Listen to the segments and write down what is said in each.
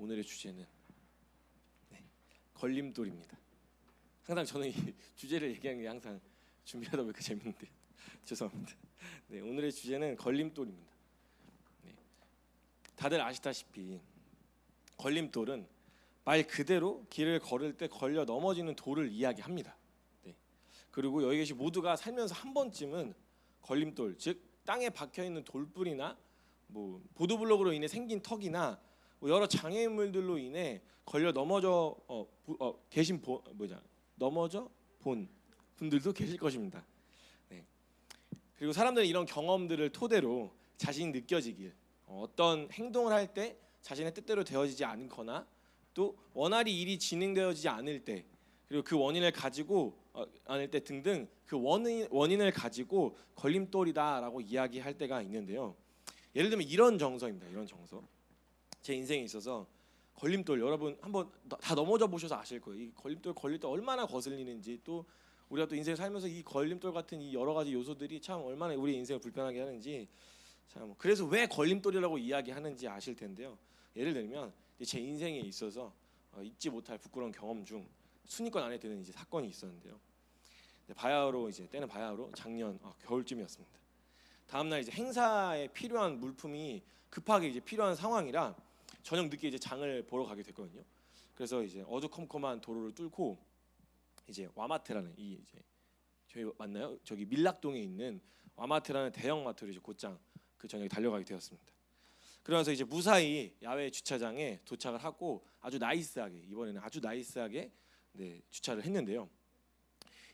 오늘의 주제는 걸림돌입니다. 항상 저는 이 주제를 얘기하는 게 항상 준비하다 보니까 재밌는데 죄송합니다. 네, 오늘의 주제는 걸림돌입니다. 네, 다들 아시다시피 걸림돌은 말 그대로 길을 걸을 때 걸려 넘어지는 돌을 이야기합니다. 네, 그리고 여기 계신 모두가 살면서 한 번쯤은 걸림돌, 즉 땅에 박혀 있는 돌불이나 보도블록으로 인해 생긴 턱이나 여러 장애물들로 인해 걸려 넘어져 넘어져 본 분들도 계실 것입니다. 네. 그리고 사람들은 이런 경험들을 토대로 자신이 느껴지길 어떤 행동을 할 때 자신의 뜻대로 되어지지 않거나 또 원활히 일이 진행되어지지 않을 때 그리고 그 원인을 가지고 않을 때 등등 그 원인을 가지고 걸림돌이다라고 이야기할 때가 있는데요. 예를 들면 이런 정서입니다. 이런 정서. 제 인생에 있어서 걸림돌 여러분 한번 다 넘어져 보셔서 아실 거예요. 이 걸림돌 걸릴 때 얼마나 거슬리는지 또 우리가 또 인생 살면서 이 걸림돌 같은 이 여러 가지 요소들이 참 얼마나 우리 인생을 불편하게 하는지 참 그래서 왜 걸림돌이라고 이야기하는지 아실 텐데요. 예를 들면 제 인생에 있어서 잊지 못할 부끄러운 경험 중 순위권 안에 드는 이제 사건이 있었는데요. 바야흐로 때는 바야흐로 작년 겨울쯤이었습니다. 다음 날 이제 행사에 필요한 물품이 급하게 이제 필요한 상황이라 저녁 늦게 이제 장을 보러 가게 됐거든요. 그래서 이제 어두컴컴한 도로를 뚫고 이제 와마트라는 저희 맞나요? 저기 밀락동에 있는 와마트라는 대형 마트로 이제 곧장 그 저녁에 달려가게 되었습니다. 그러면서 이제 무사히 야외 주차장에 도착을 하고 아주 나이스하게 이번에는 아주 나이스하게 주차를 했는데요.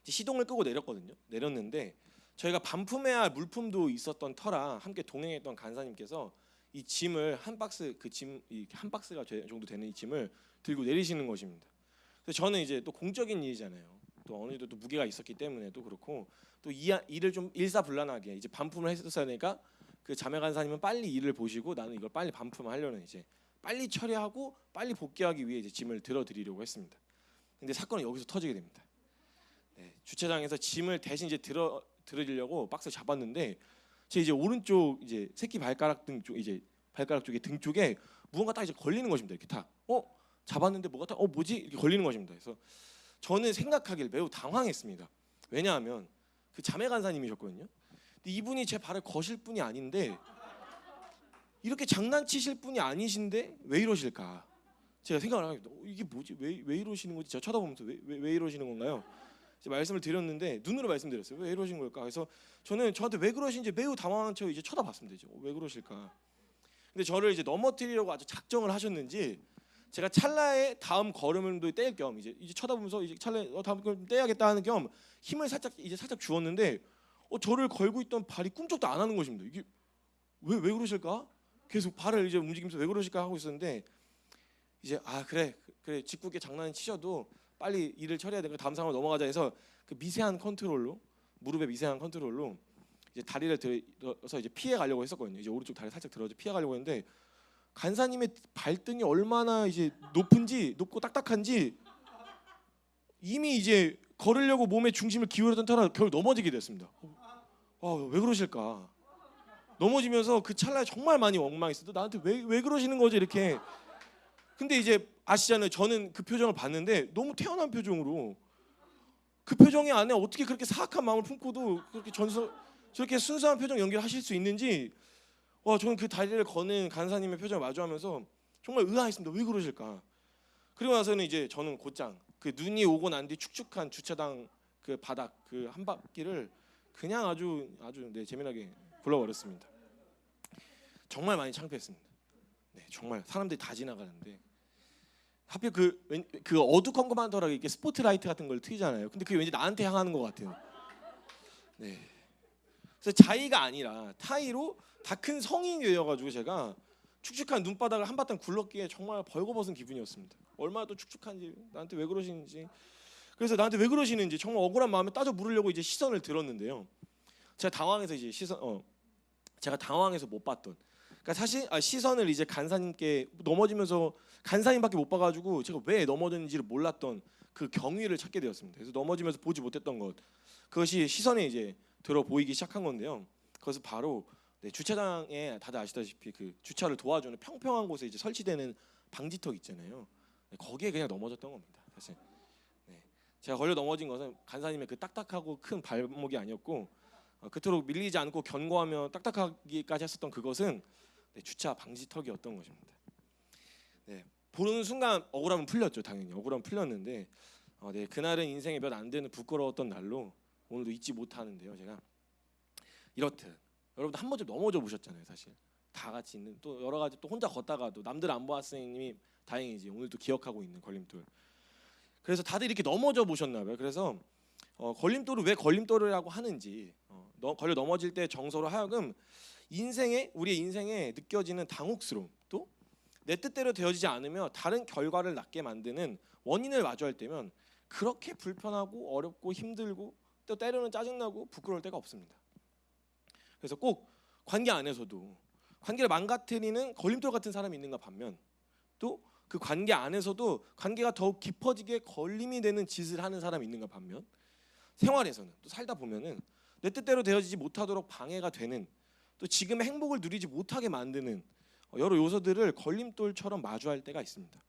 이제 시동을 끄고 내렸거든요. 내렸는데 저희가 반품해야 할 물품도 있었던 터라 함께 동행했던 간사님께서 이 짐을 한 박스 한 박스가 정도 되는 이 짐을 들고 내리시는 것입니다. 그래서 저는 이제 또 공적인 일이잖아요. 또 어느 정도 또 무게가 있었기 때문에 또 그렇고 또 일을 좀 일사불란하게 이제 반품을 했었어야 되니까 그 자매 간사님은 빨리 일을 보시고 나는 이걸 빨리 반품하려는 이제 빨리 처리하고 빨리 복귀하기 위해 이제 짐을 들어드리려고 했습니다. 근데 사건은 여기서 터지게 됩니다. 주차장에서 짐을 대신 이제 들어드리려고 박스를 잡았는데 제 이제 오른쪽 이제 새끼 발가락 등 쪽 발가락 쪽에 등 쪽에 무언가 딱 이제 걸리는 것입니다. 이렇게 딱 잡았는데 뭐가 딱 뭐지 이렇게 걸리는 것입니다. 그래서 저는 생각하길 매우 당황했습니다. 왜냐하면 그 자매 간사님이셨거든요. 근데 이분이 제 발을 거실 분이 아닌데 이렇게 장난치실 분이 아니신데 왜 이러실까? 제가 생각을 하게 이게 뭐지? 왜 이러시는 거지? 제가 쳐다보면서 왜 이러시는 건가요? 말씀을 드렸는데 눈으로 말씀드렸어요. 왜 이러신 걸까? 그래서 저는 저한테 왜 그러신지 매우 당황한 채 이제 쳐다봤습니다. 이제 왜 그러실까? 근데 저를 이제 넘어뜨리려고 아주 작정을 하셨는지 제가 찰나에 다음 걸음도 뗄 겸 이제 쳐다보면서 이제 찰나에 다음 걸음 떼야겠다 하는 겸 힘을 살짝 주었는데 저를 걸고 있던 발이 꿈쩍도 안 하는 것입니다. 이게 왜 그러실까? 계속 발을 이제 움직이면서 왜 그러실까 하고 있었는데 이제 그래 짓궂게 장난을 치셔도 빨리 일을 처리해야 되니까 다음 상황으로 넘어가자 해서 그 미세한 컨트롤로 무릎의 미세한 컨트롤로 이제 다리를 들어서 이제 피해 가려고 했었거든요. 이제 오른쪽 다리 살짝 들어서 피해 가려고 했는데 간사님의 발등이 얼마나 이제 높고 딱딱한지 이미 이제 걸으려고 몸의 중심을 기울였던 터라 결국 넘어지게 됐습니다. 왜 그러실까? 넘어지면서 그 찰나에 정말 많이 원망했어요. 나한테 왜 그러시는 거지 이렇게. 근데 이제 아시잖아요. 저는 그 표정을 봤는데 너무 태연한 표정으로 그 표정이 안에 어떻게 그렇게 사악한 마음을 품고도 그렇게 저렇게 순수한 표정 연기하실 수 있는지 저는 그 다리를 거는 간사님의 표정을 마주하면서 정말 의아했습니다. 왜 그러실까? 그리고 나서는 이제 저는 곧장 그 눈이 오고 난 뒤 축축한 주차장 그 바닥 그 한 바퀴를 그냥 아주 재미나게 굴러버렸습니다. 정말 많이 창피했습니다. 정말 사람들이 다 지나가는데 하필 그 어두컴컴한 터라 이렇게 스포트라이트 같은 걸 트이잖아요. 근데 그게 왠지 나한테 향하는 것 같아요. 그래서 자의가 아니라 타의로 다 큰 성인이 되어가지고 제가 축축한 눈바닥을 한바탕 굴렀기에 정말 벌거벗은 기분이었습니다. 얼마나 또 축축한지 나한테 왜 그러시는지 그래서 나한테 왜 그러시는지 정말 억울한 마음에 따져 물으려고 이제 시선을 들었는데요. 제가 당황해서 제가 당황해서 못 봤던. 그러니까 사실 시선을 이제 간사님께 넘어지면서 간사님밖에 못 봐가지고 제가 왜 넘어졌는지를 몰랐던 그 경위를 찾게 되었습니다. 그래서 넘어지면서 보지 못했던 것 그것이 시선에 이제 들어 보이기 시작한 건데요. 그것은 바로 주차장에 다들 아시다시피 그 주차를 도와주는 평평한 곳에 이제 설치되는 방지턱 있잖아요. 네, 거기에 그냥 넘어졌던 겁니다. 사실. 네. 제가 걸려 넘어진 것은 간사님의 그 딱딱하고 큰 발목이 아니었고 그토록 밀리지 않고 견고하며 딱딱하기까지 했었던 그것은 네, 주차 방지턱이었던 것입니다. 네. 보는 순간 억울함은 풀렸죠. 당연히 억울함은 풀렸는데 네, 그날은 인생에 몇 안 되는 부끄러웠던 날로 오늘도 잊지 못하는데요. 제가 이렇듯 여러분들 한 번쯤 넘어져 보셨잖아요. 사실 다 같이 있는 또 여러 가지 또 혼자 걷다가도 남들 안 보았으니 다행이지 오늘도 기억하고 있는 걸림돌. 그래서 다들 이렇게 넘어져 보셨나 봐요. 그래서 걸림돌을 왜 걸림돌이라고 하는지 걸려 넘어질 때 정서로 하여금 우리의 인생에 느껴지는 당혹스러움 또 내 뜻대로 되어지지 않으며 다른 결과를 낳게 만드는 원인을 마주할 때면 그렇게 불편하고 어렵고 힘들고 또 때로는 짜증나고 부끄러울 때가 없습니다. 그래서 꼭 관계 안에서도 관계를 망가뜨리는 걸림돌 같은 사람이 있는가 반면 또 그 관계 안에서도 관계가 더욱 깊어지게 걸림이 되는 짓을 하는 사람이 있는가 반면 생활에서는 또 살다 보면은 내 뜻대로 되어지지 못하도록 방해가 되는 또 지금의 행복을 누리지 못하게 만드는 여러 요소들을 걸림돌처럼 마주할 때가 있습니다.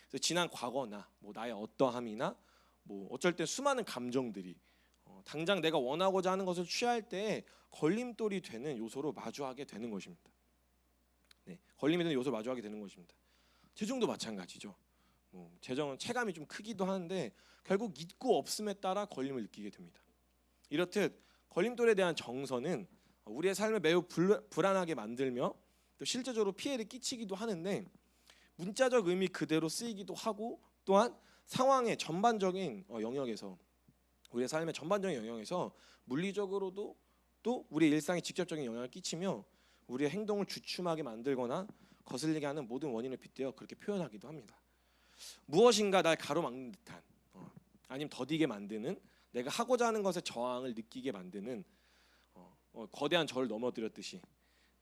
그래서 지난 과거나 뭐 나의 어떠함이나 뭐 어쩔 때 수많은 감정들이 당장 내가 원하고자 하는 것을 취할 때 걸림돌이 되는 요소로 마주하게 되는 것입니다. 네, 걸림이 되는 요소로 마주하게 되는 것입니다. 재정도 마찬가지죠. 재정은 체감이 좀 크기도 하는데 결국 있고 없음에 따라 걸림을 느끼게 됩니다. 이렇듯 걸림돌에 대한 정서는 우리의 삶을 매우 불안하게 만들며 또 실제적으로 피해를 끼치기도 하는데 문자적 의미 그대로 쓰이기도 하고 또한 상황의 전반적인 영역에서 우리의 삶의 전반적인 영역에서 물리적으로도 또 우리의 일상에 직접적인 영향을 끼치며 우리의 행동을 주춤하게 만들거나 거슬리게 하는 모든 원인을 빗대어 그렇게 표현하기도 합니다. 무엇인가 날 가로막는 듯한 아니면 더디게 만드는 내가 하고자 하는 것에 저항을 느끼게 만드는 거대한 절을 넘어뜨렸듯이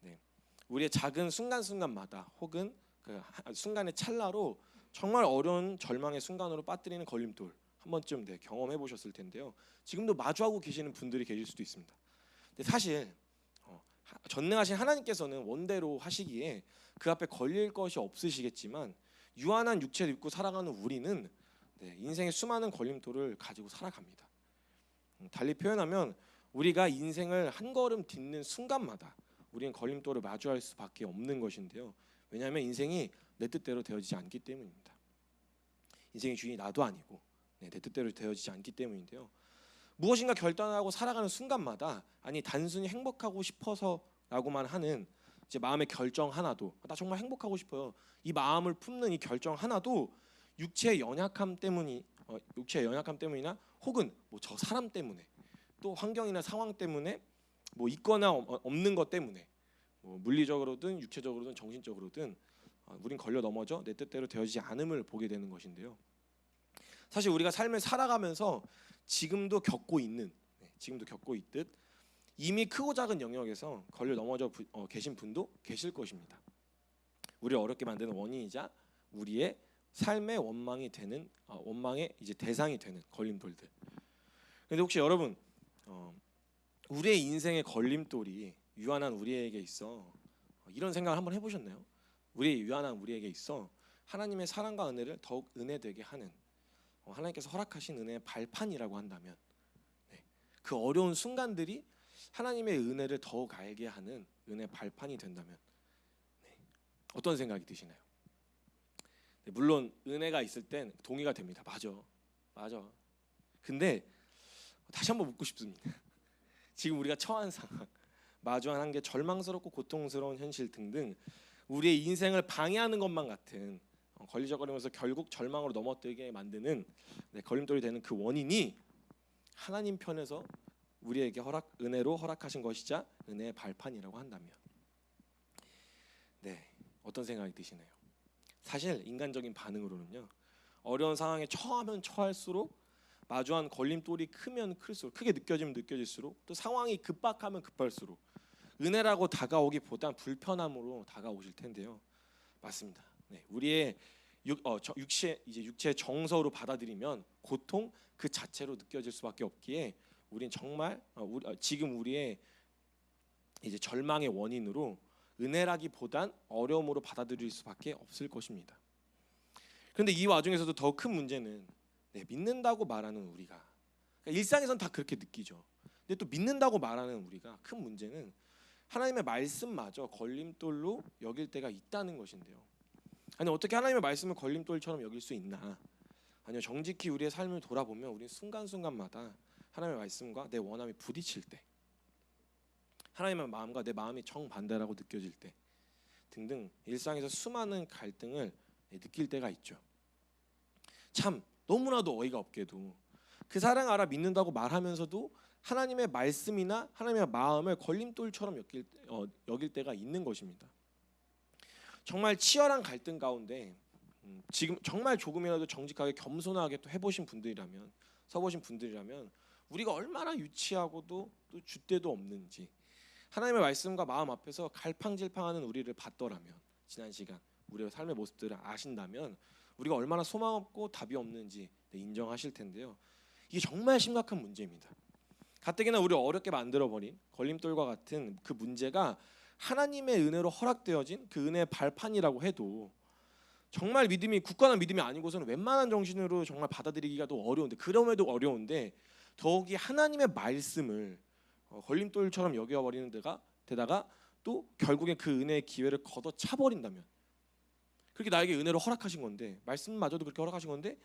네. 우리의 작은 순간순간마다 혹은 그 순간의 찰나로 정말 어려운 절망의 순간으로 빠뜨리는 걸림돌 한 번쯤 네, 경험해 보셨을 텐데요. 지금도 마주하고 계시는 분들이 계실 수도 있습니다. 근데 사실 전능하신 하나님께서는 원대로 하시기에 그 앞에 걸릴 것이 없으시겠지만 유한한 육체를 입고 살아가는 우리는 네, 인생의 수많은 걸림돌을 가지고 살아갑니다. 달리 표현하면 우리가 인생을 한 걸음 딛는 순간마다 우리는 걸림돌을 마주할 수밖에 없는 것인데요. 왜냐하면 인생이 내 뜻대로 되어지지 않기 때문입니다. 인생의 주인이 나도 아니고 내 뜻대로 되어지지 않기 때문인데요. 무엇인가 결단하고 살아가는 순간마다 아니 단순히 행복하고 싶어서라고만 하는 이제 마음의 결정 하나도 나 정말 행복하고 싶어요. 이 마음을 품는 이 결정 하나도 육체의 연약함 때문이나 혹은 뭐 저 사람 때문에 또 환경이나 상황 때문에 뭐 있거나 없는 것 때문에 뭐 물리적으로든 육체적으로든 정신적으로든 우린 걸려 넘어져 내 뜻대로 되어지지 않음을 보게 되는 것인데요. 사실 우리가 삶을 살아가면서 지금도 겪고 있듯 이미 크고 작은 영역에서 걸려 넘어져 계신 분도 계실 것입니다. 우리를 어렵게 만드는 원인이자 우리의 삶의 원망의 이제 대상이 되는 걸림돌들. 그런데 혹시 여러분 우리의 인생의 걸림돌이 유한한 우리에게 있어 이런 생각을 한번 해보셨나요? 유한한 우리에게 있어 하나님의 사랑과 은혜를 더욱 은혜되게 하는 하나님께서 허락하신 은혜의 발판이라고 한다면 네, 그 어려운 순간들이 하나님의 은혜를 더욱 알게 하는 은혜의 발판이 된다면 네, 어떤 생각이 드시나요? 네, 물론 은혜가 있을 땐 동의가 됩니다. 맞아. 근데 다시 한번 묻고 싶습니다. 지금 우리가 처한 상황, 마주한 한계, 절망스럽고 고통스러운 현실 등등 우리의 인생을 방해하는 것만 같은 걸리적거리면서 결국 절망으로 넘어뜨리게 만드는 걸림돌이 되는 그 원인이 하나님 편에서 우리에게 은혜로 허락하신 것이자 은혜의 발판이라고 한다면 네, 어떤 생각이 드시나요? 사실 인간적인 반응으로는요. 어려운 상황에 처하면 처할수록 마주한 걸림돌이 크면 클수록 크게 느껴지면 느껴질수록 또 상황이 급박하면 급할수록 은혜라고 다가오기보단 불편함으로 다가오실 텐데요. 맞습니다. 네, 우리의 육체의 정서로 받아들이면 고통 그 자체로 느껴질 수밖에 없기에 우린 정말 지금 우리의 이제 절망의 원인으로 은혜라기보단 어려움으로 받아들일 수밖에 없을 것입니다. 그런데 이 와중에서도 더 큰 문제는 믿는다고 말하는 우리가, 그러니까 일상에서는 다 그렇게 느끼죠. 근데 또 믿는다고 말하는 우리가 큰 문제는 하나님의 말씀마저 걸림돌로 여길 때가 있다는 것인데요. 아니 어떻게 하나님의 말씀을 걸림돌처럼 여길 수 있나? 아니요, 정직히 우리의 삶을 돌아보면 우리는 순간순간마다 하나님의 말씀과 내 원함이 부딪힐 때, 하나님의 마음과 내 마음이 정반대라고 느껴질 때 등등 일상에서 수많은 갈등을 느낄 때가 있죠. 참 너무나도 어이가 없게도 그 사랑 알아 믿는다고 말하면서도 하나님의 말씀이나 하나님의 마음을 걸림돌처럼 여길 때가 있는 것입니다. 정말 치열한 갈등 가운데 지금 정말 조금이라도 정직하게 겸손하게 또 해보신 분들이라면, 서보신 분들이라면 우리가 얼마나 유치하고도 또 줏대도 없는지 하나님의 말씀과 마음 앞에서 갈팡질팡하는 우리를 봤더라면, 지난 시간 우리의 삶의 모습들을 아신다면 우리가 얼마나 소망 없고 답이 없는지 인정하실 텐데요. 이게 정말 심각한 문제입니다. 가뜩이나 우리를 어렵게 만들어버린 걸림돌과 같은 그 문제가 하나님의 은혜로 허락되어진 그 은혜의 발판이라고 해도 정말 믿음이 굳건한 믿음이 아니고서는 웬만한 정신으로 정말 받아들이기가 또 어려운데, 그럼에도 어려운데 더욱이 하나님의 말씀을 걸림돌처럼 여겨버리는 데다가 또 결국에 그 은혜의 기회를 걷어차버린다면, 그렇게 나에게 은혜로 허락하신 건데, 말씀마저도 그렇게 허락하신 건데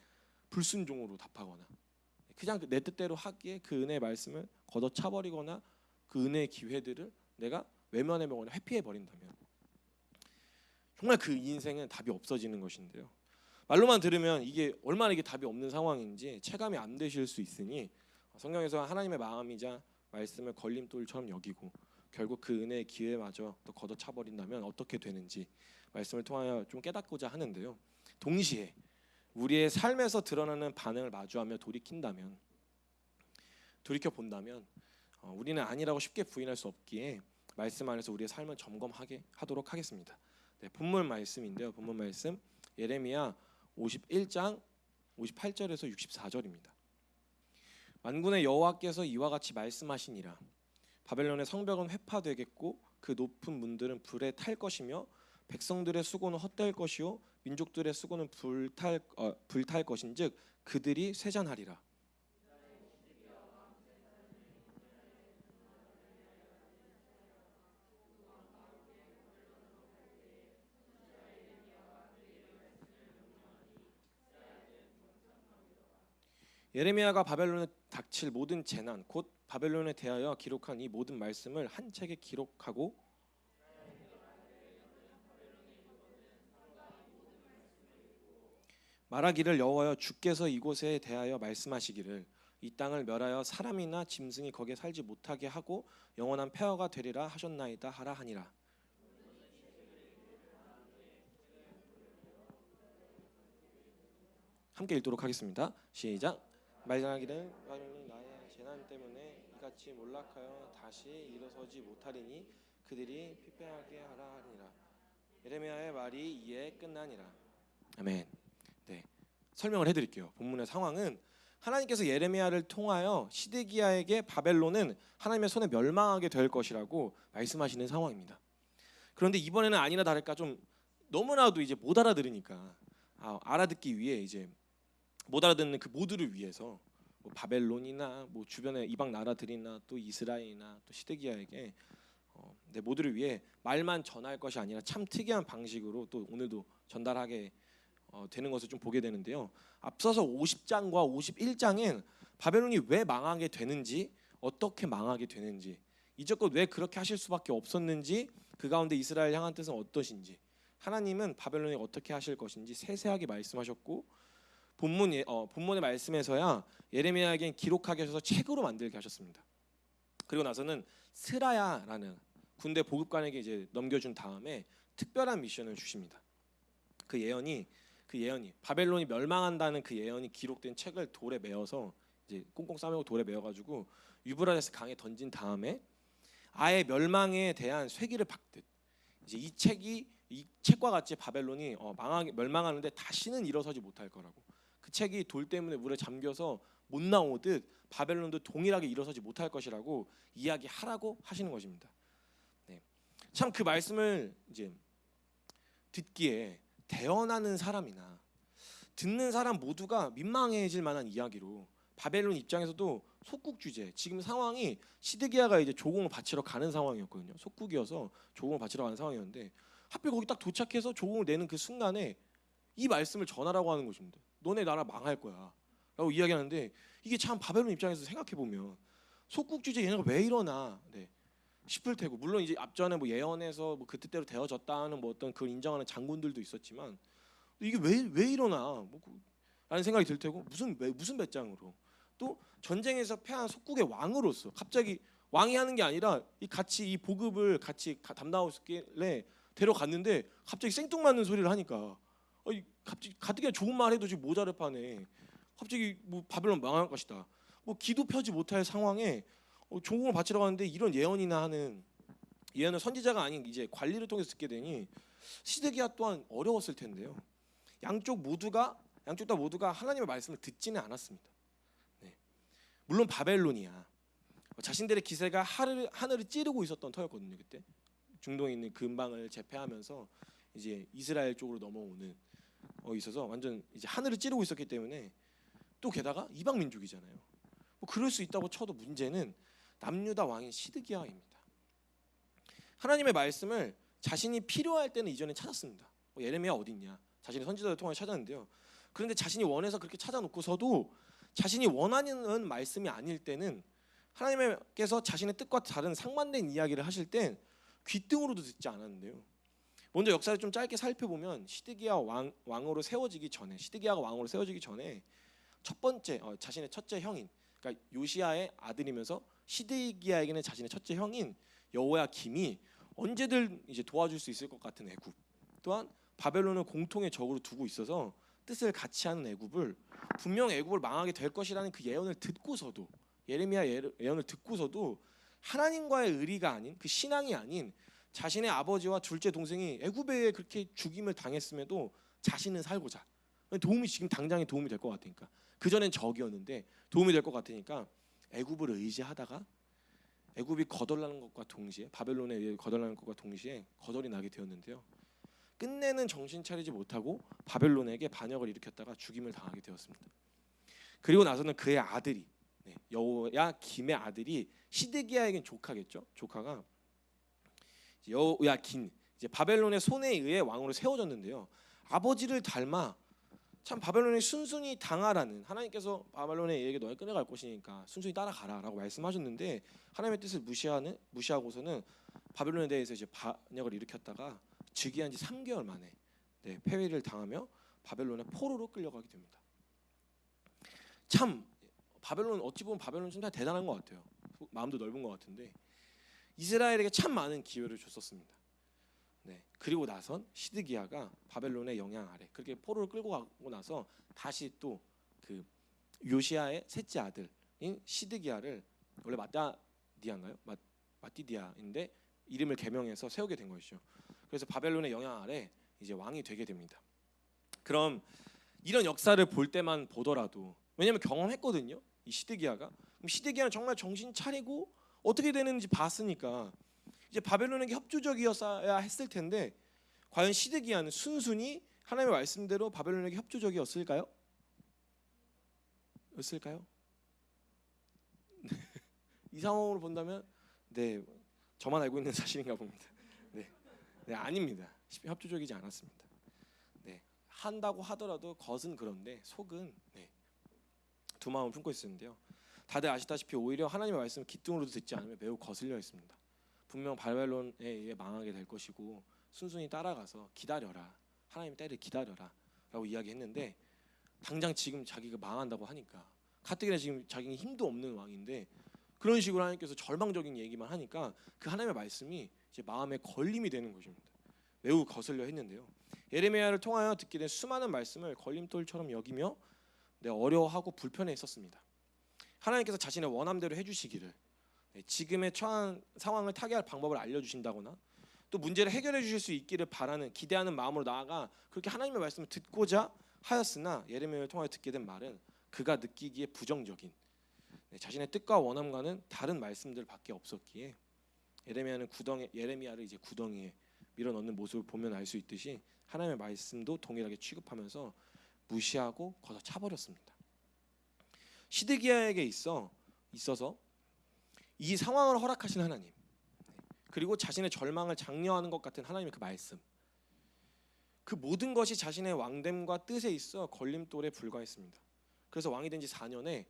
불순종으로 답하거나 그냥 내 뜻대로 하기에 그 은혜의 말씀을 걷어차버리거나 그 은혜의 기회들을 내가 외면해버리거나 회피해버린다면 정말 그 인생은 답이 없어지는 것인데요. 말로만 들으면 이게 얼마나 이게 답이 없는 상황인지 체감이 안 되실 수 있으니 성경에서 하나님의 마음이자 말씀을 걸림돌처럼 여기고 결국 그 은혜의 기회마저 또 걷어차버린다면 어떻게 되는지 말씀을 통하여 좀 깨닫고자 하는데요. 동시에 우리의 삶에서 드러나는 반응을 마주하며 돌이켜본다면 우리는 아니라고 쉽게 부인할 수 없기에 말씀 안에서 우리의 삶을 점검하게 하도록 하겠습니다. 본문 말씀인데요. 본문 말씀 예레미야 51장 58절에서 64절입니다. 만군의 여호와께서 이와 같이 말씀하시니라. 바벨론의 성벽은 회파되겠고 그 높은 문들은 불에 탈 것이며 백성들의 수고는 헛될 것이요 민족들의 수고는 불탈 것인즉 그들이 쇠잔하리라. 예레미야가 바벨론에 닥칠 모든 재난 곧 바벨론에 대하여 기록한 이 모든 말씀을 한 책에 기록하고 말하기를 여호와여 주께서 이곳에 대하여 말씀하시기를 이 땅을 멸하여 사람이나 짐승이 거기에 살지 못하게 하고 영원한 폐허가 되리라 하셨나이다 하라 하니라. 함께 읽도록 하겠습니다. 시작. 말하기를 바벨론이 나의 재난 때문에 이같이 몰락하여 다시 일어서지 못하리니 그들이 피폐하게 하라 하니라. 예레미야의 말이 이에 끝나니라. 아멘. 네, 설명을 해드릴게요. 본문의 상황은 하나님께서 예레미야를 통하여 시드기야에게 바벨론은 하나님의 손에 멸망하게 될 것이라고 말씀하시는 상황입니다. 그런데 이번에는 아니나 다를까 좀 너무나도 이제 못 알아들으니까 알아듣기 위해 이제 못 알아듣는 그 모두를 위해서 뭐 바벨론이나 뭐 주변의 이방 나라들이나 또 이스라엘이나 또 시드기야에게 모두를 위해 말만 전할 것이 아니라 참 특이한 방식으로 또 오늘도 전달하게 되는 것을 좀 보게 되는데요. 앞서서 50장과 51장엔 바벨론이 왜 망하게 되는지, 어떻게 망하게 되는지, 이제껏 왜 그렇게 하실 수밖에 없었는지, 그 가운데 이스라엘 향한 뜻은 어떠신지, 하나님은 바벨론이 어떻게 하실 것인지 세세하게 말씀하셨고, 본문의 말씀에서야 예레미야에겐 기록하게 하셔서 책으로 만들게 하셨습니다. 그리고 나서는 스라야라는 군대 보급관에게 이제 넘겨준 다음에 특별한 미션을 주십니다. 그 예언이 바벨론이 멸망한다는 그 예언이 기록된 책을 돌에 메어서 이제 꽁꽁 싸매고 돌에 메어가지고 유브라데스 강에 던진 다음에 아예 멸망에 대한 쇠기를 박듯 이제 이 책과 같이 바벨론이 멸망하는데 다시는 일어서지 못할 거라고, 그 책이 돌 때문에 물에 잠겨서 못 나오듯 바벨론도 동일하게 일어서지 못할 것이라고 이야기하라고 하시는 것입니다. 네. 참 그 말씀을 이제 듣기에 대언하는 사람이나 듣는 사람 모두가 민망해질 만한 이야기로 바벨론 입장에서도 속국 주제, 지금 상황이 시드기야가 이제 조공을 바치러 가는 상황이었거든요. 속국이어서 조공을 바치러 가는 상황이었는데 하필 거기 딱 도착해서 조공을 내는 그 순간에 이 말씀을 전하라고 하는 것입니다. 너네 나라 망할 거야 라고 이야기하는데, 이게 참 바벨론 입장에서 생각해보면 속국 주제 얘네가 왜 이러나 싶을 테고, 물론 이제 앞전에 뭐 예언에서 뭐 그 뜻대로 되어졌다는 뭐 어떤 그걸 인정하는 장군들도 있었지만 이게 왜 이러나 뭐 라는 생각이 들 테고, 무슨 배짱으로 또 전쟁에서 패한 속국의 왕으로서 갑자기 왕이 하는 게 아니라 같이 이 보급을 같이 담당하고 있길래 데려갔는데 갑자기 생뚱맞는 소리를 하니까 갑자기 가뜩이나 좋은 말 해도 지금 모자를 파네. 갑자기 뭐 바벨론 망할 것이다. 뭐 기도 펴지 못할 상황에 조공을 바치러 가는데 이런 예언이나 하는, 예언은 선지자가 아닌 이제 관리를 통해서 듣게 되니 시드기야 또한 어려웠을 텐데요. 양쪽 다 모두가 하나님의 말씀을 듣지는 않았습니다. 물론 바벨론이야 자신들의 기세가 하늘을 찌르고 있었던 터였거든요. 그때 중동에 있는 근방을 제패하면서 이제 이스라엘 쪽으로 넘어오는 있어서 완전 이제 하늘을 찌르고 있었기 때문에, 또 게다가 이방 민족이잖아요. 뭐 그럴 수 있다고 쳐도 문제는 남유다 왕인 시드기야입니다. 하나님의 말씀을 자신이 필요할 때는 이전에 찾았습니다. 예레미야 어디 있냐, 자신의 선지자를 통해 찾았는데요. 그런데 자신이 원해서 그렇게 찾아놓고서도 자신이 원하는 말씀이 아닐 때는 하나님께서 자신의 뜻과 다른 상반된 이야기를 하실 땐 귀등으로도 듣지 않았는데요. 먼저 역사를 좀 짧게 살펴보면 시드기야가 왕으로 세워지기 전에 첫 번째 자신의 첫째 형인, 그러니까 요시야의 아들이면서 시드기야에게는 자신의 첫째 형인 여호야김이 언제든 이제 도와줄 수 있을 것 같은 애굽, 또한 바벨론을 공통의 적으로 두고 있어서 뜻을 같이 하는 애굽을, 분명 애굽을 망하게 될 것이라는 그 예언을 듣고서도, 예레미야 예언을 듣고서도 하나님과의 의리가 아닌, 그 신앙이 아닌 자신의 아버지와 둘째 동생이 애굽에 그렇게 죽임을 당했음에도 자신은 살고자, 지금 당장에 도움이 될 것 같으니까, 그전엔 적이었는데 도움이 될 것 같으니까 애굽을 의지하다가 애굽이 거덜나는 것과 동시에, 바벨론에 의해 거덜나는 것과 동시에 거덜이 나게 되었는데요. 끝내는 정신 차리지 못하고 바벨론에게 반역을 일으켰다가 죽임을 당하게 되었습니다. 그리고 나서는 그의 아들이, 여호야김의 아들이 시드기야에겐 조카겠죠. 조카가 여호야긴, 이제 바벨론의 손에 의해 왕으로 세워졌는데요. 아버지를 닮아 참 바벨론이 순순히 당하라는, 하나님께서 바벨론의 얘에게 너를 끌어갈 것이니까 순순히 따라가라라고 말씀하셨는데, 하나님의 뜻을 무시하고서는 바벨론에 대해서 이제 반역을 일으켰다가 즉위한 지 3개월 만에 패배를 당하며 바벨론의 포로로 끌려가게 됩니다. 참 바벨론, 어찌 보면 바벨론 좀 대단한 것 같아요. 마음도 넓은 것 같은데 이스라엘에게 참 많은 기회를 줬었습니다. 그리고 나선 시드기야가 바벨론의 영향 아래 그렇게 포로를 끌고 가고 나서 다시 또 그 요시야의 셋째 아들인 시드기야를, 원래 마띠디아인데 이름을 개명해서 세우게 된 것이죠. 그래서 바벨론의 영향 아래 이제 왕이 되게 됩니다. 그럼 이런 역사를 볼 때만 보더라도, 왜냐하면 경험했거든요. 이 시드기야가. 그럼 시드기야는 정말 정신 차리고 어떻게 되는지 봤으니까 이제 바벨론에게 협조적이었어야 했을 텐데, 과연 시드기야는 순순히 하나님의 말씀대로 바벨론에게 협조적이었을까요? 이 상황으로 본다면 저만 알고 있는 사실인가 봅니다. 아닙니다. 협조적이지 않았습니다. 한다고 하더라도 겉은 그런데 속은 두 마음을 품고 있었는데요. 다들 아시다시피 오히려 하나님의 말씀을 귀등으로도 듣지 않으면 매우 거슬려 했습니다. 분명 바벨론에 의해 망하게 될 것이고 순순히 따라가서 기다려라, 하나님의 때를 기다려라 라고 이야기했는데, 당장 지금 자기가 망한다고 하니까, 가뜩이나 지금 자기는 힘도 없는 왕인데 그런 식으로 하나님께서 절망적인 얘기만 하니까 그 하나님의 말씀이 이제 마음에 걸림이 되는 것입니다. 매우 거슬려 했는데요. 예레미야를 통하여 듣게 된 수많은 말씀을 걸림돌처럼 여기며 어려워하고 불편해 했었습니다. 하나님께서 자신의 원함대로 해주시기를, 지금의 처한 상황을 타개할 방법을 알려주신다거나 또 문제를 해결해 주실 수 있기를 바라는, 기대하는 마음으로 나아가 그렇게 하나님의 말씀을 듣고자 하였으나, 예레미야를 통하여 듣게 된 말은 그가 느끼기에 부정적인, 자신의 뜻과 원함과는 다른 말씀들밖에 없었기에 예레미야를 이제 구덩이에 밀어넣는 모습을 보면 알 수 있듯이 하나님의 말씀도 동일하게 취급하면서 무시하고 걷어차버렸습니다. 시드기야에게 있어서 이 상황을 허락하신 하나님, 그리고 자신의 절망을 장려하는 것 같은 하나님의 그 말씀, 그 모든 것이 자신의 왕됨과 뜻에 있어 걸림돌에 불과했습니다. 그래서 왕이 된 지 4년에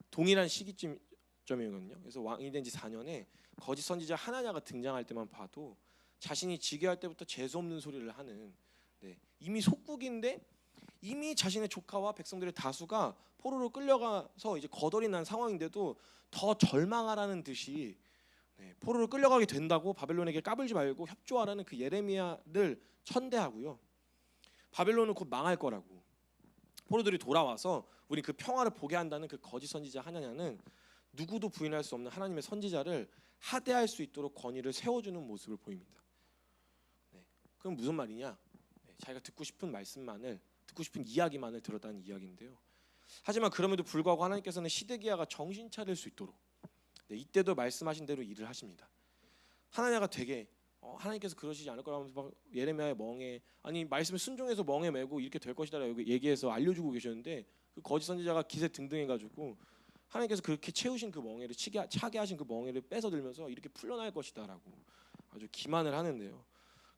동일한 시기점이거든요. 그래서 왕이 된 지 4년에 거짓 선지자 하나냐가 등장할 때만 봐도 자신이 즉위할 때부터 재수 없는 소리를 하는, 이미 속국인데 이미 자신의 조카와 백성들의 다수가 포로로 끌려가서 이제 거덜이 난 상황인데도 더 절망하라는 듯이 포로로 끌려가게 된다고 바벨론에게 까불지 말고 협조하라는 그 예레미야를 천대하고요. 바벨론은 곧 망할 거라고, 포로들이 돌아와서 우리 그 평화를 보게 한다는 그 거짓 선지자 하나냐는 누구도 부인할 수 없는 하나님의 선지자를 하대할 수 있도록 권위를 세워주는 모습을 보입니다. 그럼 무슨 말이냐? 자기가 듣고 싶은 말씀만을, 듣고 싶은 이야기만을 들었다는 이야기인데요. 하지만 그럼에도 불구하고 하나님께서는 시드기야가 정신 차릴 수 있도록 이때도 말씀하신 대로 일을 하십니다. 하나냐가 되게 하나님께서 그러시지 않을 거라면서 막 예레미야의 멍에, 아니 말씀을 순종해서 멍에 메고 이렇게 될 것이다라고 얘기해서 알려주고 계셨는데, 그 거짓 선지자가 기세 등등해가지고 하나님께서 그렇게 채우신 그 멍에를 차게 하신 그 멍에를 뺏어들면서 이렇게 풀려날 것이다라고 아주 기만을 하는데요.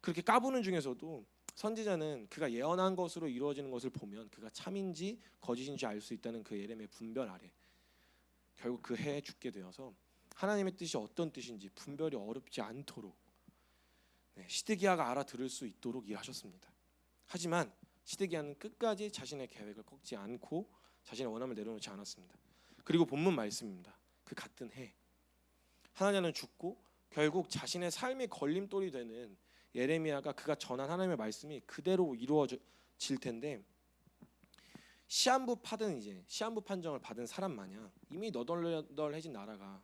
그렇게 까부는 중에서도 선지자는 그가 예언한 것으로 이루어지는 것을 보면 그가 참인지 거짓인지 알 수 있다는 그 예레미야의 분별 아래 결국 그 해에 죽게 되어서 하나님의 뜻이 어떤 뜻인지 분별이 어렵지 않도록 시드기야가 알아들을 수 있도록 일하셨습니다. 하지만 시드기야는 끝까지 자신의 계획을 꺾지 않고 자신의 원함을 내려놓지 않았습니다. 그리고 본문 말씀입니다. 그 같은 해 하나냐는 죽고 결국 자신의 삶이 걸림돌이 되는 예레미야가 그가 전한 하나님의 말씀이 그대로 이루어질 텐데, 시한부 판정을 받은 사람 마냥 이미 너덜너덜해진 나라가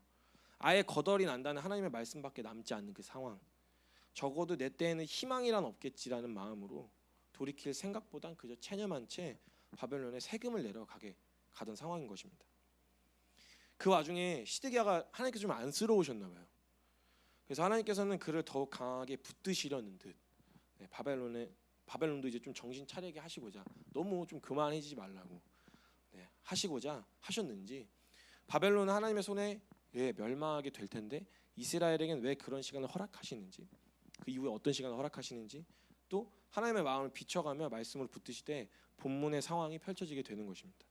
아예 거덜이 난다는 하나님의 말씀밖에 남지 않는 그 상황, 적어도 내 때에는 희망이란 없겠지라는 마음으로 돌이킬 생각보단 그저 체념한 채 바벨론에 세금을 내러 가던 상황인 것입니다. 그 와중에 시드기야가 하나님께서 좀 안쓰러우셨나 봐요. 그래서 하나님께서는 그를 더욱 강하게 붙드시려는 듯 바벨론도 이제 좀 정신 차리게 하시고자, 너무 좀 그만해지지 말라고 하시고자 하셨는지 바벨론은 하나님의 손에 멸망하게 될 텐데 이스라엘에게는 왜 그런 시간을 허락하시는지, 그 이후에 어떤 시간을 허락하시는지, 또 하나님의 마음을 비춰가며 말씀을 붙드시되 본문의 상황이 펼쳐지게 되는 것입니다.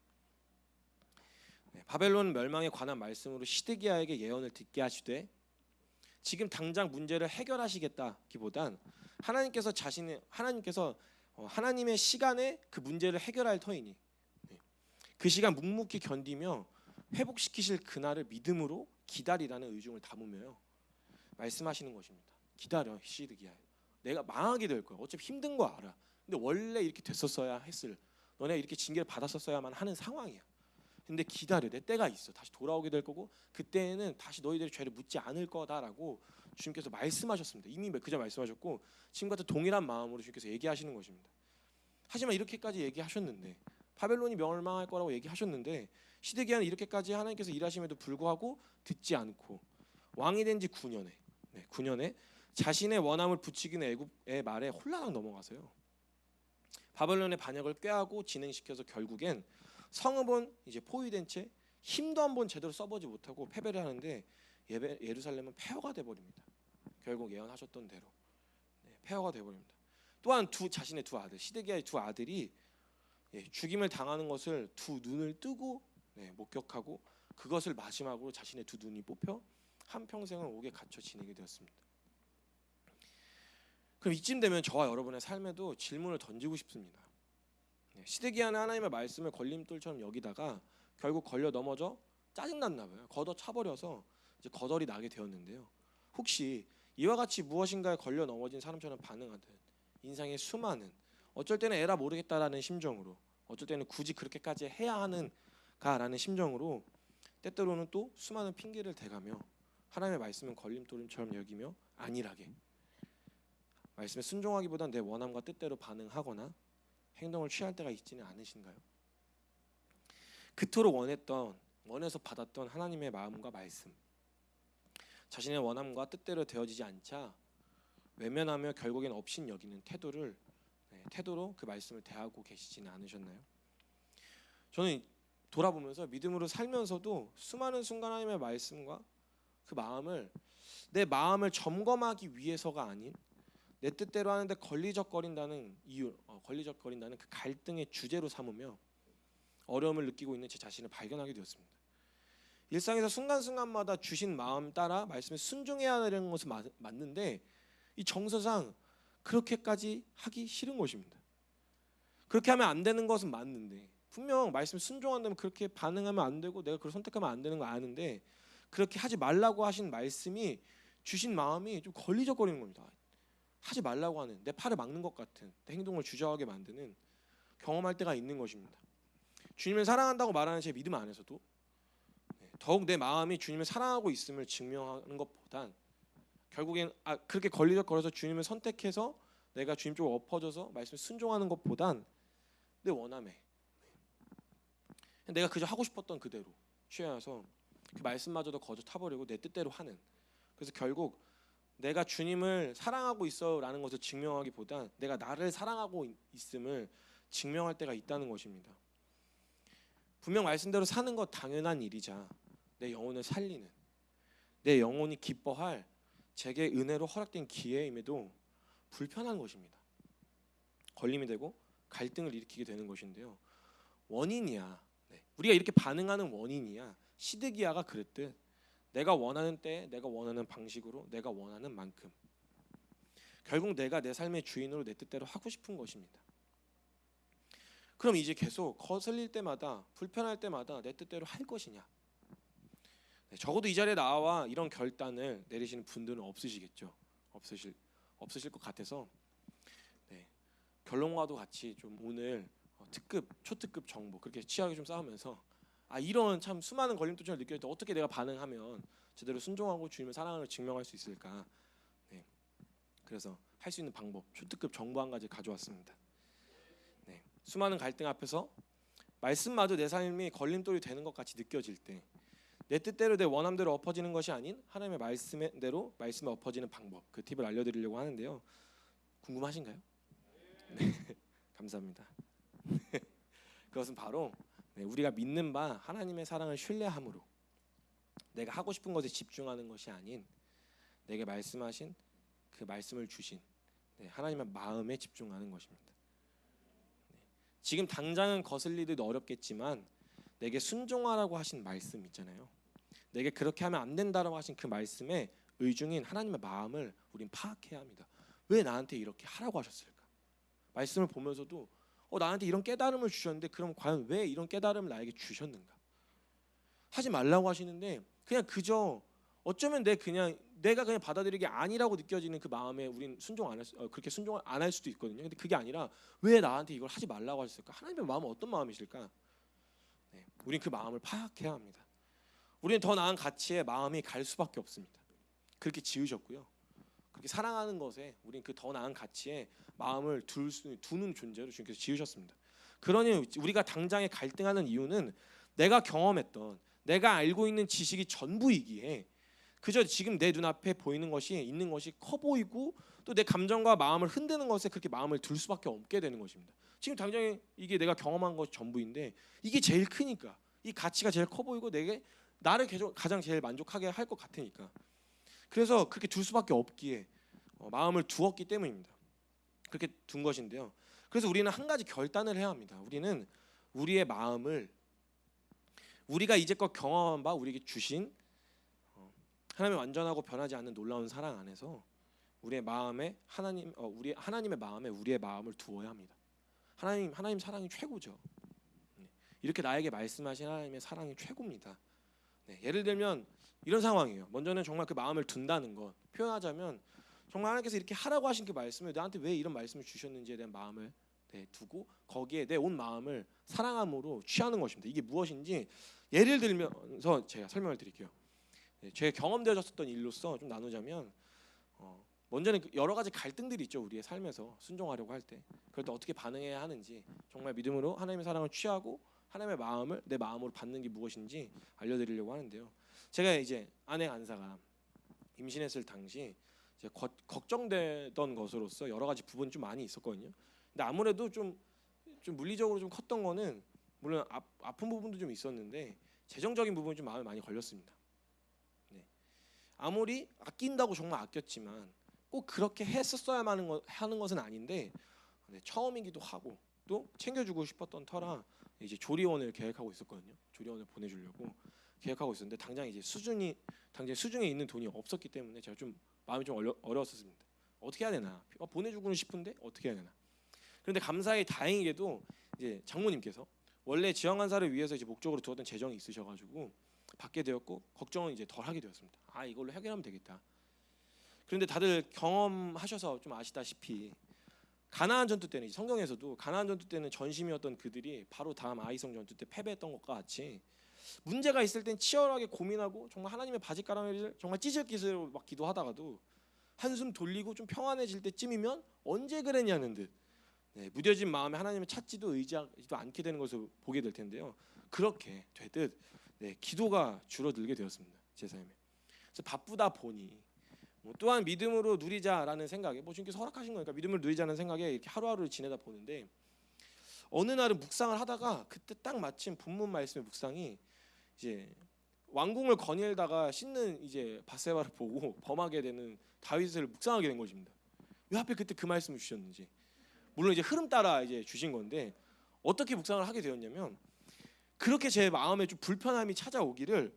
바벨론 멸망에 관한 말씀으로 시드기야에게 예언을 듣게 하시되 지금 당장 문제를 해결하시겠다기보단 하나님께서 하나님의 시간에 그 문제를 해결할 터이니 그 시간 묵묵히 견디며 회복시키실 그날을 믿음으로 기다리라는 의중을 담으며 말씀하시는 것입니다. 기다려 시드기야, 내가 망하게 될 거야. 어차피 힘든 거 알아. 근데 원래 이렇게 됐었어야 했을, 너네가 이렇게 징계를 받았었어야만 하는 상황이야. 근데 기다려, 내 때가 있어. 다시 돌아오게 될 거고 그때는 다시 너희들의 죄를 묻지 않을 거다라고 주님께서 말씀하셨습니다. 이미 그저 말씀하셨고 지금 같은 동일한 마음으로 주님께서 얘기하시는 것입니다. 하지만 이렇게까지 얘기하셨는데, 바벨론이 멸망할 거라고 얘기하셨는데 시드기야는 이렇게까지 하나님께서 일하심에도 불구하고 듣지 않고 왕이 된 지 9년에 자신의 원함을 부추기는 애굽의 말에 홀라당 넘어가서요, 바벨론의 반역을 꾀하고 진행시켜서 결국엔 성읍은 이제 포위된 채 힘도 한번 제대로 써보지 못하고 패배를 하는데 예루살렘은 폐허가 돼버립니다. 결국 예언하셨던 대로 폐허가 돼버립니다. 또한 자신의 두 아들, 시드기야의 두 아들이 죽임을 당하는 것을 두 눈을 뜨고 목격하고 그것을 마지막으로 자신의 두 눈이 뽑혀 한평생을 옥에 갇혀 지내게 되었습니다. 그럼 이쯤 되면 저와 여러분의 삶에도 질문을 던지고 싶습니다. 시드기야는 하나님의 말씀을 걸림돌처럼 여기다가 결국 걸려 넘어져 짜증났나 봐요. 걷어차버려서 이제 거덜이 나게 되었는데요. 혹시 이와 같이 무엇인가에 걸려 넘어진 사람처럼 반응하듯 인생의 수많은, 어쩔 때는 에라 모르겠다라는 심정으로, 어쩔 때는 굳이 그렇게까지 해야 하는가라는 심정으로 때때로는 또 수많은 핑계를 대가며 하나님의 말씀은 걸림돌처럼 여기며 안일하게 말씀에 순종하기보단 내 원함과 뜻대로 반응하거나 행동을 취할 때가 있지는 않으신가요? 그토록 원해서 받았던 하나님의 마음과 말씀, 자신의 원함과 뜻대로 되어지지 않자 외면하며 결국엔 업신 여기는 태도로 그 말씀을 대하고 계시지는 않으셨나요? 저는 돌아보면서 믿음으로 살면서도 수많은 순간 하나님의 말씀과 그 마음을 내 마음을 점검하기 위해서가 아닌 내 뜻대로 하는데 걸리적거린다는 그 갈등의 주제로 삼으며 어려움을 느끼고 있는 제 자신을 발견하게 되었습니다. 일상에서 순간순간마다 주신 마음 따라 말씀에 순종해야 하는 것은 맞는데 이 정서상 그렇게까지 하기 싫은 것입니다. 그렇게 하면 안 되는 것은 맞는데 분명 말씀에 순종한다면 그렇게 반응하면 안 되고 내가 그걸 선택하면 안 되는 거 아는데 그렇게 하지 말라고 하신 말씀이 주신 마음이 좀 걸리적거리는 겁니다. 하지 말라고 하는 내 팔을 막는 것 같은 내 행동을 주저하게 만드는 경험할 때가 있는 것입니다. 주님을 사랑한다고 말하는 제 믿음 안에서도 더욱 내 마음이 주님을 사랑하고 있음을 증명하는 것보단 결국엔 그렇게 걸리적거려서 주님을 선택해서 내가 주님 쪽으로 엎어져서 말씀에 순종하는 것보단 내 원함에 내가 그저 하고 싶었던 그대로 취해서 그 말씀마저도 거저 타버리고 내 뜻대로 하는, 그래서 결국 내가 주님을 사랑하고 있어라는 것을 증명하기보단 내가 나를 사랑하고 있음을 증명할 때가 있다는 것입니다. 분명 말씀대로 사는 것 당연한 일이자 내 영혼을 살리는, 내 영혼이 기뻐할 제게 은혜로 허락된 기회임에도 불편한 것입니다. 걸림이 되고 갈등을 일으키게 되는 것인데요. 원인이야. 우리가 이렇게 반응하는 원인이야. 시드기야가 그랬듯 내가 원하는 때, 내가 원하는 방식으로, 내가 원하는 만큼 결국 내가 내 삶의 주인으로 내 뜻대로 하고 싶은 것입니다. 그럼 이제 계속 거슬릴 때마다, 불편할 때마다 내 뜻대로 할 것이냐? 적어도 이 자리에 나와 이런 결단을 내리시는 분들은 없으시겠죠. 없으실 것 같아서 결론과도 같이 좀 오늘 특급, 초특급 정보 그렇게 치열하게 좀 싸우면서 이런 참 수많은 걸림돌을 느낄 때 어떻게 내가 반응하면 제대로 순종하고 주님의 사랑을 증명할 수 있을까? 그래서 할 수 있는 방법, 초특급 정보 한 가지 가져왔습니다. 수많은 갈등 앞에서 말씀마저 내 삶이 걸림돌이 되는 것 같이 느껴질 때 내 뜻대로 내 원함대로 엎어지는 것이 아닌 하나님의 말씀대로 말씀에 엎어지는 방법, 그 팁을 알려드리려고 하는데요. 궁금하신가요? 네, 감사합니다. 그것은 바로 우리가 믿는 바 하나님의 사랑을 신뢰함으로 내가 하고 싶은 것에 집중하는 것이 아닌 내게 말씀하신 그 말씀을 주신 하나님의 마음에 집중하는 것입니다. 지금 당장은 거슬리듯 어렵겠지만 내게 순종하라고 하신 말씀 있잖아요. 내게 그렇게 하면 안 된다라고 하신 그 말씀에 의중인 하나님의 마음을 우린 파악해야 합니다. 왜 나한테 이렇게 하라고 하셨을까? 말씀을 보면서도 나한테 이런 깨달음을 주셨는데 그럼 과연 왜 이런 깨달음을 나에게 주셨는가? 하지 말라고 하시는데 그냥 그저 어쩌면 내가 그냥 받아들이기 아니라고 느껴지는 그 마음에 우린 그렇게 순종을 안 할 수도 있거든요. 근데 그게 아니라 왜 나한테 이걸 하지 말라고 하셨을까? 하나님의 마음은 어떤 마음이실까? 우린 그 마음을 파악해야 합니다. 우리는 더 나은 가치에 마음이 갈 수밖에 없습니다. 그렇게 지으셨고요. 그렇게 사랑하는 것에 우린 그 더 나은 가치에 마음을 두는 존재로 주님께서 지으셨습니다. 그러니 우리가 당장에 갈등하는 이유는 내가 경험했던, 내가 알고 있는 지식이 전부이기에 그저 지금 내 눈앞에 보이는 것이 있는 것이 커 보이고 또 내 감정과 마음을 흔드는 것에 그렇게 마음을 둘 수밖에 없게 되는 것입니다. 지금 당장에 이게 내가 경험한 것이 전부인데 이게 제일 크니까, 이 가치가 제일 커 보이고 나를 가장 제일 만족하게 할 것 같으니까, 그래서 그렇게 둘 수밖에 없기에 마음을 두었기 때문입니다. 그렇게 둔 것인데요. 그래서 우리는 한 가지 결단을 해야 합니다. 우리는 우리의 마음을 우리가 이제껏 경험한 바 우리에게 주신 하나님의 완전하고 변하지 않는 놀라운 사랑 안에서 우리의 마음에 하나님의 마음에 우리의 마음을 두어야 합니다. 하나님 사랑이 최고죠. 이렇게 나에게 말씀하신 하나님의 사랑이 최고입니다. 예를 들면 이런 상황이에요. 먼저는 정말 그 마음을 둔다는 것, 표현하자면 정말 하나님께서 이렇게 하라고 하신 그 말씀을 나한테 왜 이런 말씀을 주셨는지에 대한 마음을 두고 거기에 내 온 마음을 사랑함으로 취하는 것입니다. 이게 무엇인지 예를 들면서 제가 설명을 드릴게요. 제 경험되어졌던 일로서 좀 나누자면 먼저는 여러 가지 갈등들이 있죠. 우리의 삶에서 순종하려고 할 때 그럴 때 어떻게 반응해야 하는지 정말 믿음으로 하나님의 사랑을 취하고 하나님의 마음을 내 마음으로 받는 게 무엇인지 알려드리려고 하는데요. 제가 이제 아내 안사가 임신했을 당시 이제 걱정되던 것으로서 여러 가지 부분이 좀 많이 있었거든요. 근데 아무래도 좀 물리적으로 좀 컸던 거는 물론 아픈 부분도 좀 있었는데 재정적인 부분이 좀 마음에 많이 걸렸습니다. 네. 아무리 아낀다고 정말 아꼈지만 꼭 그렇게 했었어야만 하는 것은 아닌데 네, 처음이기도 하고 또 챙겨주고 싶었던 터라 이제 조리원을 계획하고 있었거든요. 조리원을 보내주려고 계획하고 있었는데 당장 수중에 있는 돈이 없었기 때문에 제가 좀 마음이 좀 어려웠었습니다. 어떻게 해야 되나? 보내주고는 싶은데 어떻게 해야 되나? 그런데 감사히 다행히게도 이제 장모님께서 원래 지역간사를 위해서 이제 목적으로 두었던 재정이 있으셔가지고 받게 되었고 걱정은 이제 덜 하게 되었습니다. 아 이걸로 해결하면 되겠다. 그런데 다들 경험하셔서 좀 아시다시피 가나안 전투 때는 성경에서도 가나안 전투 때는 전심이었던 그들이 바로 다음 아이성 전투 때 패배했던 것과 같이 문제가 있을 땐 치열하게 고민하고 정말 하나님의 바짓가랑이를 정말 찢을 기세로 막 기도하다가도 한숨 돌리고 좀 평안해질 때쯤이면 언제 그랬냐는 듯 네, 무뎌진 마음에 하나님을 찾지도 의지하지도 않게 되는 것을 보게 될 텐데요. 그렇게 되듯 네, 기도가 줄어들게 되었습니다. 제 삶에. 그래서 바쁘다 보니 또한 믿음으로 누리자라는 생각에 주님께서 허락하신 거니까 믿음을 누리자는 생각에 이렇게 하루하루를 지내다 보는데 어느 날은 묵상을 하다가 그때 딱 마침 본문 말씀의 묵상이 이제 왕궁을 거닐다가 씻는 이제 밧세바를 보고 범하게 되는 다윗을 묵상하게 된 것입니다. 왜 하필 그때 그 말씀을 주셨는지. 물론 이제 흐름 따라 이제 주신 건데 어떻게 묵상을 하게 되었냐면 그렇게 제 마음에 좀 불편함이 찾아오기를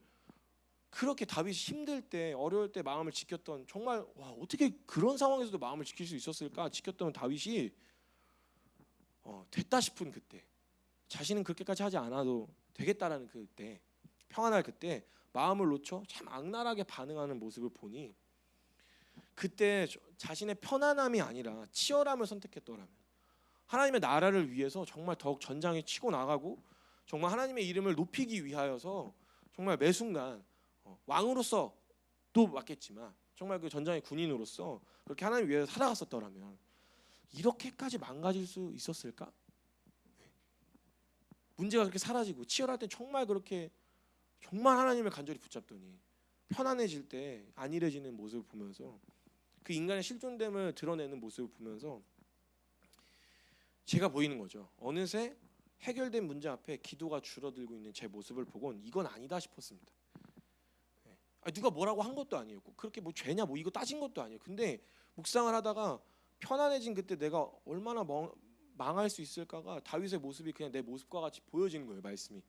그렇게 다윗이 힘들 때 어려울 때 마음을 지켰던 정말 와 어떻게 그런 상황에서도 마음을 지킬 수 있었을까 지켰던 다윗이 됐다 싶은 그때 자신은 그렇게까지 하지 않아도 되겠다라는 그때 평안할 그때 마음을 놓쳐 참 악랄하게 반응하는 모습을 보니 그때 자신의 편안함이 아니라 치열함을 선택했더라면 하나님의 나라를 위해서 정말 더욱 전장에 치고 나가고 정말 하나님의 이름을 높이기 위하여서 정말 매 순간 왕으로서도 맞겠지만 정말 그 전장의 군인으로서 그렇게 하나님 위해서 살아갔었더라면 이렇게까지 망가질 수 있었을까? 문제가 그렇게 사라지고 치열할 때 정말 그렇게 정말 하나님을 간절히 붙잡더니 편안해질 때 안일해지는 모습을 보면서 그 인간의 실존됨을 드러내는 모습을 보면서 제가 보이는 거죠. 어느새 해결된 문제 앞에 기도가 줄어들고 있는 제 모습을 보곤 이건 아니다 싶었습니다. 누가 뭐라고 한 것도 아니었고 그렇게 뭐 죄냐 뭐 이거 따진 것도 아니에요. 근데 묵상을 하다가 편안해진 그때 내가 얼마나 망할 수 있을까가 다윗의 모습이 그냥 내 모습과 같이 보여지는 거예요. 말씀이.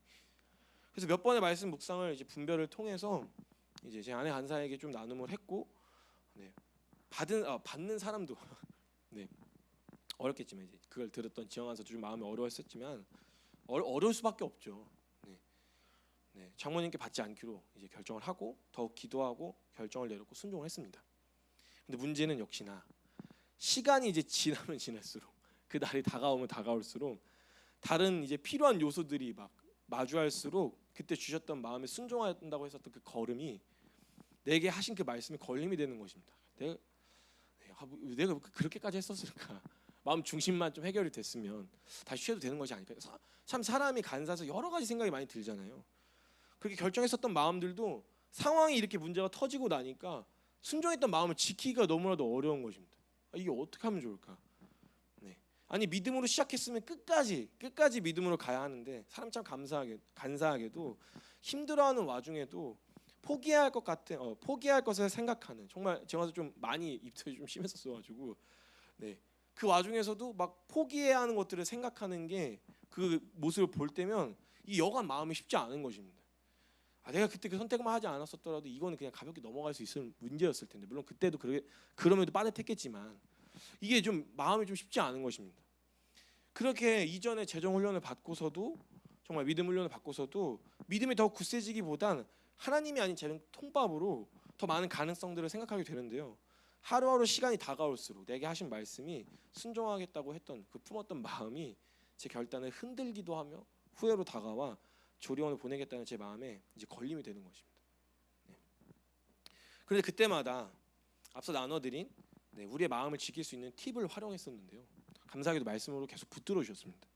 그래서 몇 번의 말씀 묵상을 이제 분별을 통해서 이제 제 아내 간사에게 좀 나눔을 했고 네. 받는 사람도 네. 어렵겠지만 이제 그걸 들었던 지영한서도 좀 마음이 어려웠었지만 어려울 수밖에 없죠. 네, 장모님께 받지 않기로 이제 결정을 하고 더욱 기도하고 결정을 내렸고 순종을 했습니다. 근데 문제는 역시나 시간이 이제 지나면 지날수록 그 날이 다가올수록 다른 이제 필요한 요소들이 막 마주할수록 그때 주셨던 마음에 순종한다고 했었던 그 걸음이 내게 하신 그 말씀이 걸림이 되는 것입니다. 내가 그렇게까지 했었을까? 마음 중심만 좀 해결이 됐으면 다시 쉬어도 되는 것이 아닐까? 참 사람이 간사해서 여러 가지 생각이 많이 들잖아요. 그렇게 결정했었던 마음들도 상황이 이렇게 문제가 터지고 나니까 순종했던 마음을 지키기가 너무나도 어려운 것입니다. 이게 어떻게 하면 좋을까? 네. 아니 믿음으로 시작했으면 끝까지 믿음으로 가야 하는데 사람 참 간사하게도 힘들어하는 와중에도 포기해야 할 것을 생각하는 정말 제가 좀 많이 입술이 좀 심했었어가지고 네. 그 와중에서도 막 포기해야 하는 것들을 생각하는 게 그 모습을 볼 때면 이 여간 마음이 쉽지 않은 것입니다. 내가 그때 그 선택만 하지 않았었더라도 이거는 그냥 가볍게 넘어갈 수 있을 문제였을 텐데 물론 그때도 그럼에도 빠듯했겠지만 이게 좀 마음이 좀 쉽지 않은 것입니다. 그렇게 이전에 재정 훈련을 받고서도 정말 믿음 훈련을 받고서도 믿음이 더 굳세지기보단 하나님이 아닌 제 통밥으로 더 많은 가능성들을 생각하게 되는데요. 하루하루 시간이 다가올수록 내게 하신 말씀이 순종하겠다고 했던 그 품었던 마음이 제 결단을 흔들기도 하며 후회로 다가와 조리원을 보내겠다는 제 마음에 이제 걸림이 되는 것입니다. 네. 그런데 그때마다 앞서 나눠드린 우리의 마음을 지킬 수 있는 팁을 활용했었는데요. 감사하게도 말씀으로 계속 붙들어 주셨습니다.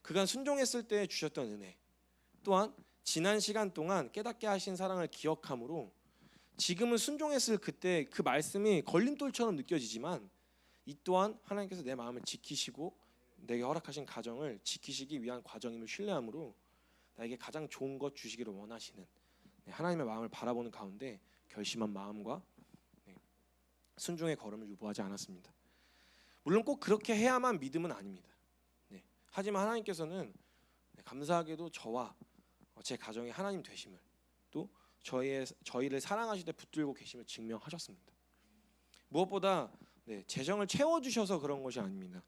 그간 순종했을 때 주셨던 은혜 또한 지난 시간 동안 깨닫게 하신 사랑을 기억함으로 지금은 순종했을 그때 그 말씀이 걸림돌처럼 느껴지지만 이 또한 하나님께서 내 마음을 지키시고 내게 허락하신 가정을 지키시기 위한 과정임을 신뢰함으로 나에게 가장 좋은 것 주시기를 원하시는 하나님의 마음을 바라보는 가운데 결심한 마음과 순종의 걸음을 유보하지 않았습니다. 물론 꼭 그렇게 해야만 믿음은 아닙니다. 하지만 하나님께서는 감사하게도 저와 제 가정의 하나님 되심을 또 저희를 사랑하시되 붙들고 계심을 증명하셨습니다. 무엇보다 재정을 채워주셔서 그런 것이 아닙니다.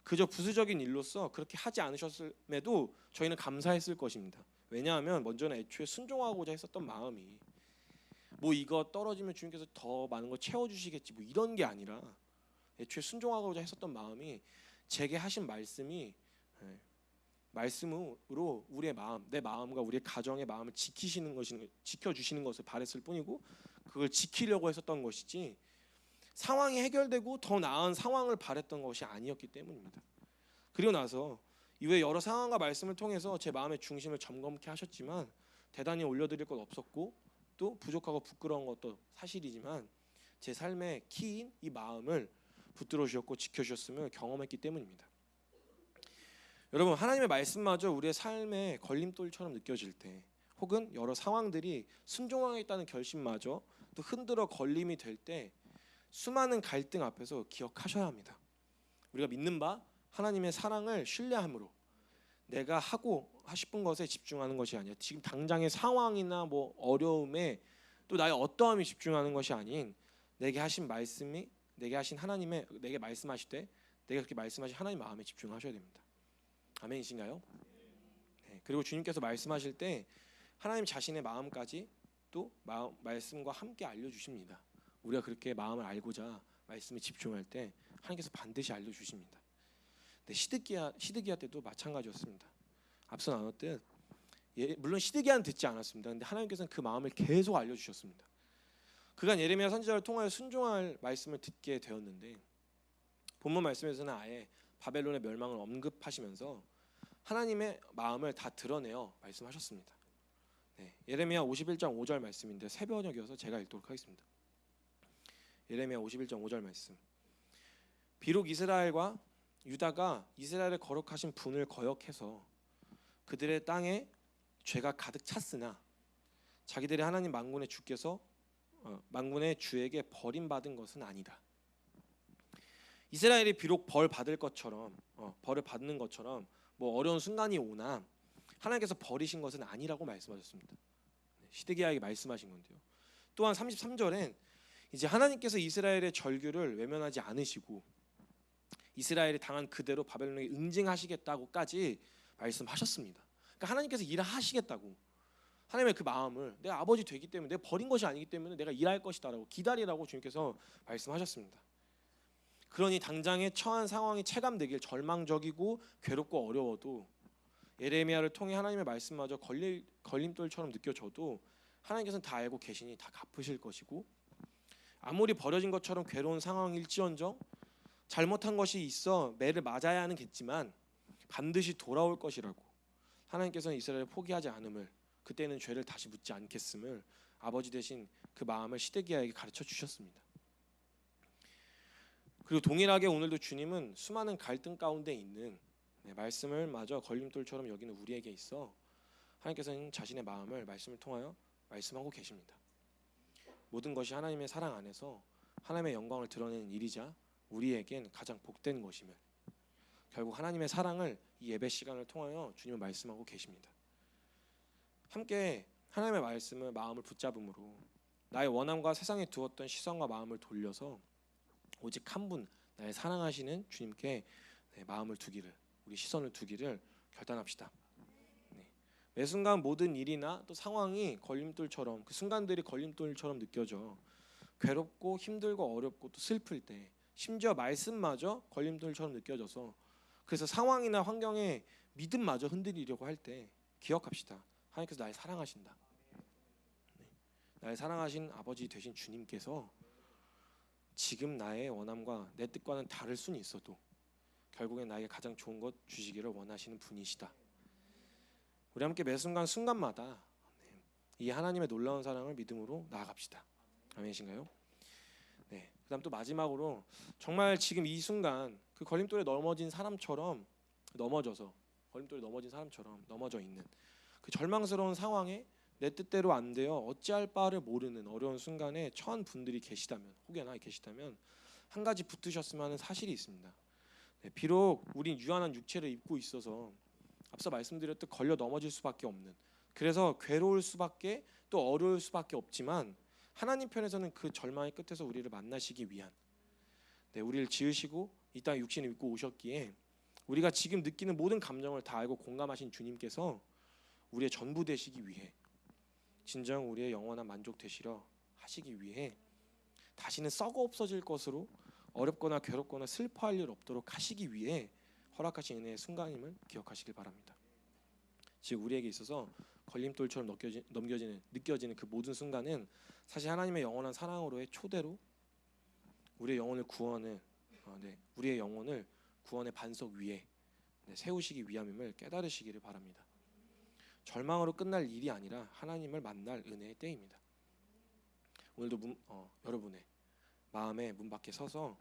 그저 부수적인 일로서 그렇게 하지 않으셨음에도 저희는 감사했을 것입니다. 왜냐하면 먼저는 애초에 순종하고자 했었던 마음이 뭐 이거 떨어지면 주님께서 더 많은 거 채워주시겠지 뭐 이런 게 아니라 애초에 순종하고자 했었던 마음이 제게 하신 말씀이 말씀으로 우리의 마음, 내 마음과 우리의 가정의 마음을 지켜주시는 것을 바랬을 뿐이고 그걸 지키려고 했었던 것이지 상황이 해결되고 더 나은 상황을 바랬던 것이 아니었기 때문입니다. 그리고 나서 이후에 여러 상황과 말씀을 통해서 제 마음의 중심을 점검케 하셨지만 대단히 올려드릴 것 없었고 또 부족하고 부끄러운 것도 사실이지만 제 삶의 키인 이 마음을 붙들어 주셨고 지켜주셨음을 경험했기 때문입니다. 여러분, 하나님의 말씀마저 우리의 삶의 걸림돌처럼 느껴질 때 혹은 여러 상황들이 순종하겠다는 결심마저 또 흔들어 걸림이 될 때 수많은 갈등 앞에서 기억하셔야 합니다. 우리가 믿는 바 하나님의 사랑을 신뢰함으로 내가 하고 싶은 것에 집중하는 것이 아니라 지금 당장의 상황이나 뭐 어려움에 또 나의 어떠함이 집중하는 것이 아닌 내게 하신 말씀이 내게 하신 하나님의 내게 말씀하실 때 내가 그렇게 말씀하신 하나님 마음에 집중하셔야 됩니다. 아멘이신가요? 네, 그리고 주님께서 말씀하실 때 하나님 자신의 마음까지 또 말씀과 함께 알려주십니다. 우리가 그렇게 마음을 알고자 말씀에 집중할 때 하나님께서 반드시 알려주십니다. 네, 시드기야 때도 마찬가지였습니다. 앞서 나눴듯 물론 시드기야는 듣지 않았습니다. 근데 하나님께서는 그 마음을 계속 알려주셨습니다. 그간 예레미야 선지자를 통하여 순종할 말씀을 듣게 되었는데 본문 말씀에서는 아예 바벨론의 멸망을 언급하시면서 하나님의 마음을 다 드러내어 말씀하셨습니다. 네, 예레미야 51장 5절 말씀인데 새번역이어서 제가 읽도록 하겠습니다. 예레미야 51장 5절 말씀. 비록 이스라엘과 유다가 이스라엘의 거룩하신 분을 거역해서 그들의 땅에 죄가 가득 찼으나 자기들의 하나님 만군의 주께서 만군의 주에게 버림받은 것은 아니다. 이스라엘이 비록 벌을 받을 것처럼 벌을 받는 것처럼 뭐 어려운 순간이 오나 하나님께서 버리신 것은 아니라고 말씀하셨습니다. 시드기야에게 말씀하신 건데요. 또한 33절엔 이제 하나님께서 이스라엘의 절규를 외면하지 않으시고 이스라엘이 당한 그대로 바벨론에게 응징하시겠다고까지 말씀하셨습니다. 그러니까 하나님께서 일을 하시겠다고 하나님의 그 마음을 내가 아버지 되기 때문에 내가 버린 것이 아니기 때문에 내가 일할 것이다라고 기다리라고 주님께서 말씀하셨습니다. 그러니 당장에 처한 상황이 체감되길 절망적이고 괴롭고 어려워도 예레미야를 통해 하나님의 말씀마저 걸림돌처럼 느껴져도 하나님께서는 다 알고 계시니 다 갚으실 것이고 아무리 버려진 것처럼 괴로운 상황일지언정 잘못한 것이 있어 매를 맞아야 하겠지만 반드시 돌아올 것이라고 하나님께서는 이스라엘을 포기하지 않음을 그때는 죄를 다시 묻지 않겠음을 아버지 되신 그 마음을 시드기야에게 가르쳐 주셨습니다. 그리고 동일하게 오늘도 주님은 수많은 갈등 가운데 있는 말씀을 마저 걸림돌처럼 여기는 우리에게 있어 하나님께서는 자신의 마음을 말씀을 통하여 말씀하고 계십니다. 모든 것이 하나님의 사랑 안에서 하나님의 영광을 드러내는 일이자 우리에겐 가장 복된 것임을 결국 하나님의 사랑을 이 예배 시간을 통하여 주님은 말씀하고 계십니다. 함께 하나님의 말씀을 마음을 붙잡음으로 나의 원함과 세상에 두었던 시선과 마음을 돌려서 오직 한 분 나의 사랑하시는 주님께 마음을 두기를 우리 시선을 두기를 결단합시다. 매 순간 모든 일이나 또 상황이 걸림돌처럼 그 순간들이 걸림돌처럼 느껴져 괴롭고 힘들고 어렵고 또 슬플 때 심지어 말씀마저 걸림돌처럼 느껴져서 그래서 상황이나 환경에 믿음마저 흔들리려고 할 때 기억합시다. 하나님께서 나를 사랑하신다. 나를 사랑하신 아버지 되신 주님께서 지금 나의 원함과 내 뜻과는 다를 수는 있어도 결국엔 나에게 가장 좋은 것 주시기를 원하시는 분이시다. 우리 함께 매 순간마다 이 하나님의 놀라운 사랑을 믿음으로 나아갑시다. 아멘이신가요? 네. 그다음 또 마지막으로 정말 지금 이 순간 그 걸림돌에 넘어진 사람처럼 걸림돌에 넘어진 사람처럼 넘어져 있는 그 절망스러운 상황에 내 뜻대로 안 되어 어찌할 바를 모르는 어려운 순간에 처한 분들이 계시다면, 혹여나 계시다면 한 가지 붙으셨으면 하는 사실이 있습니다. 네, 비록 우린 유한한 육체를 입고 있어서 앞서 말씀드렸듯 걸려 넘어질 수밖에 없는, 그래서 괴로울 수밖에 또 어려울 수밖에 없지만 하나님 편에서는 그 절망의 끝에서 우리를 만나시기 위한, 우리를 지으시고 이 땅에 육신을 입고 오셨기에 우리가 지금 느끼는 모든 감정을 다 알고 공감하신 주님께서 우리의 전부 되시기 위해, 진정 우리의 영원한 만족 되시려 하시기 위해 다시는 썩어 없어질 것으로 어렵거나 괴롭거나 슬퍼할 일 없도록 하시기 위해 허락하신 은혜의 순간임을 기억하시길 바랍니다. 즉 우리에게 있어서 걸림돌처럼 느껴지는 그 모든 순간은 사실 하나님의 영원한 사랑으로의 초대로 우리의 영혼을 구원의 반석 위에 세우시기 위함임을 깨달으시기를 바랍니다. 절망으로 끝날 일이 아니라 하나님을 만날 은혜의 때입니다. 오늘도 여러분의 마음의 문 밖에 서서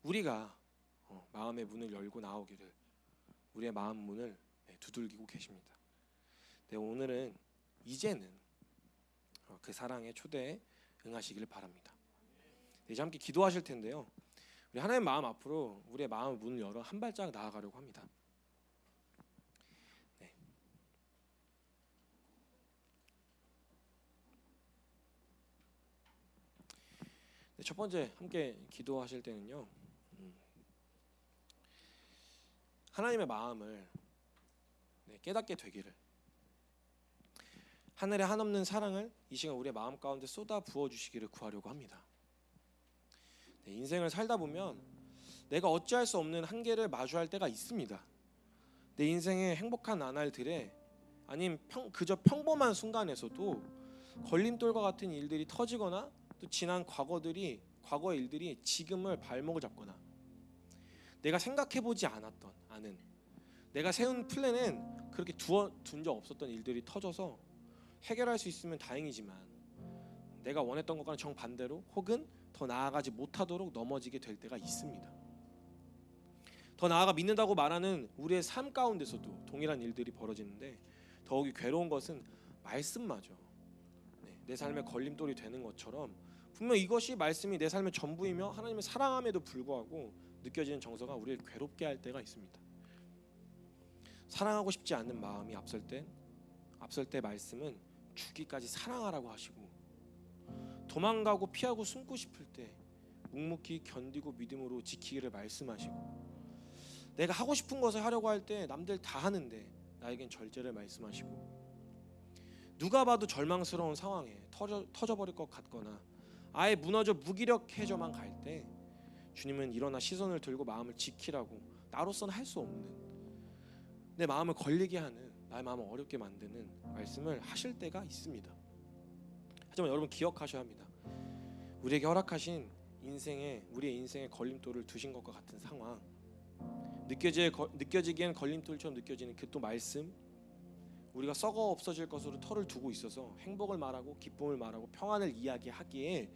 우리가 마음의 문을 열고 나오기를 우리의 마음 문을 두들기고 계십니다. 오늘은 이제는 그 사랑의 초대에 응하시기를 바랍니다. 이제 함께 기도하실 텐데요. 우리 하나님 마음 앞으로 우리의 마음의 문을 열어 한 발짝 나아가려고 합니다. 첫 번째 함께 기도하실 때는요, 하나님의 마음을 깨닫게 되기를, 하늘의 한없는 사랑을 이 시간 우리의 마음 가운데 쏟아 부어주시기를 구하려고 합니다. 인생을 살다 보면 내가 어찌할 수 없는 한계를 마주할 때가 있습니다. 내 인생의 행복한 나날들에 아니면 그저 평범한 순간에서도 걸림돌과 같은 일들이 터지거나 또 지난 과거의 일들이 지금을 발목을 잡거나 내가 생각해보지 않은 내가 세운 플랜은 그렇게 둔 적 없었던 일들이 터져서 해결할 수 있으면 다행이지만 내가 원했던 것과는 정반대로 혹은 더 나아가지 못하도록 넘어지게 될 때가 있습니다. 더 나아가 믿는다고 말하는 우리의 삶 가운데서도 동일한 일들이 벌어지는데 더욱이 괴로운 것은 말씀마저 내 삶의 걸림돌이 되는 것처럼 분명 이것이 말씀이 내 삶의 전부이며 하나님의 사랑함에도 불구하고 느껴지는 정서가 우리를 괴롭게 할 때가 있습니다. 사랑하고 싶지 않는 마음이 앞설 때 말씀은 죽기까지 사랑하라고 하시고, 도망가고 피하고 숨고 싶을 때 묵묵히 견디고 믿음으로 지키기를 말씀하시고, 내가 하고 싶은 것을 하려고 할 때 남들 다 하는데 나에겐 절제를 말씀하시고, 누가 봐도 절망스러운 상황에 터져버릴 것 같거나 아예 무너져 무기력해져만 갈 때 주님은 일어나 시선을 들고 마음을 지키라고, 나로서는 할 수 없는 내 마음을 걸리게 하는, 나의 마음을 어렵게 만드는 말씀을 하실 때가 있습니다. 하지만 여러분 기억하셔야 합니다. 우리에게 허락하신 우리의 인생의 걸림돌을 두신 것과 같은 상황, 느껴지기엔 걸림돌처럼 느껴지는 그 또 말씀, 우리가 썩어 없어질 것으로 털을 두고 있어서 행복을 말하고 기쁨을 말하고 평안을 이야기하기에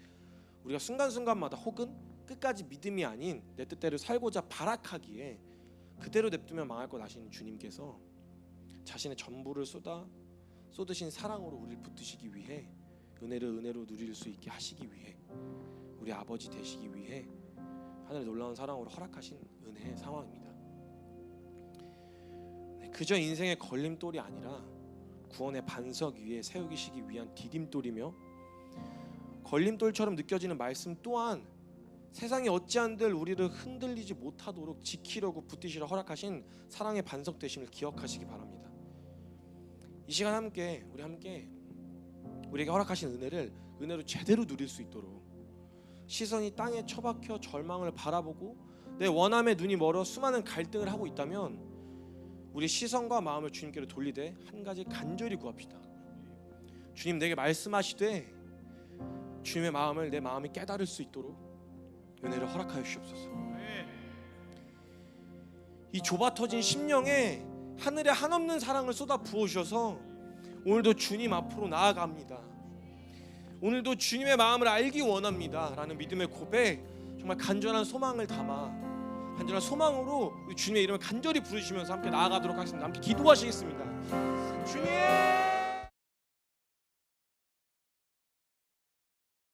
우리가 순간순간마다 혹은 끝까지 믿음이 아닌 내 뜻대로 살고자 발악하기에 그대로 냅두면 망할 것 아시는 주님께서 자신의 전부를 쏟으신 사랑으로 우리를 붙드시기 위해 은혜로 누릴 수 있게 하시기 위해 우리 아버지 되시기 위해 하늘의 놀라운 사랑으로 허락하신 은혜의 상황입니다. 그저 인생의 걸림돌이 아니라 구원의 반석 위에 세우시기 위한 디딤돌이며, 걸림돌처럼 느껴지는 말씀 또한 세상이 어찌한들 우리를 흔들리지 못하도록 지키려고 붙드시려 허락하신 사랑의 반석 되심을 기억하시기 바랍니다. 이 시간 우리에게 허락하신 은혜로 제대로 누릴 수 있도록 시선이 땅에 처박혀 절망을 바라보고 내 원함에 눈이 멀어 수많은 갈등을 하고 있다면 우리 시선과 마음을 주님께로 돌리되 한 가지 간절히 구합시다. 주님, 내게 말씀하시되 주님의 내 마음이 깨달을 수 있도록 은혜를 허락하여 주시옵소서. 이 좁아터진 심령에 하늘의 한없는 사랑을 쏟아 부어주셔서 오늘도 주님 앞으로 나아갑니다. 오늘도 주님의 마음을 알기 원합니다 라는 믿음의 고백, 정말 간절한 소망을 담아 간절한 소망으로 주님의 이름을 간절히 부르시면서 함께 나아가도록 하겠습니다. 함께 기도하시겠습니다. 주님!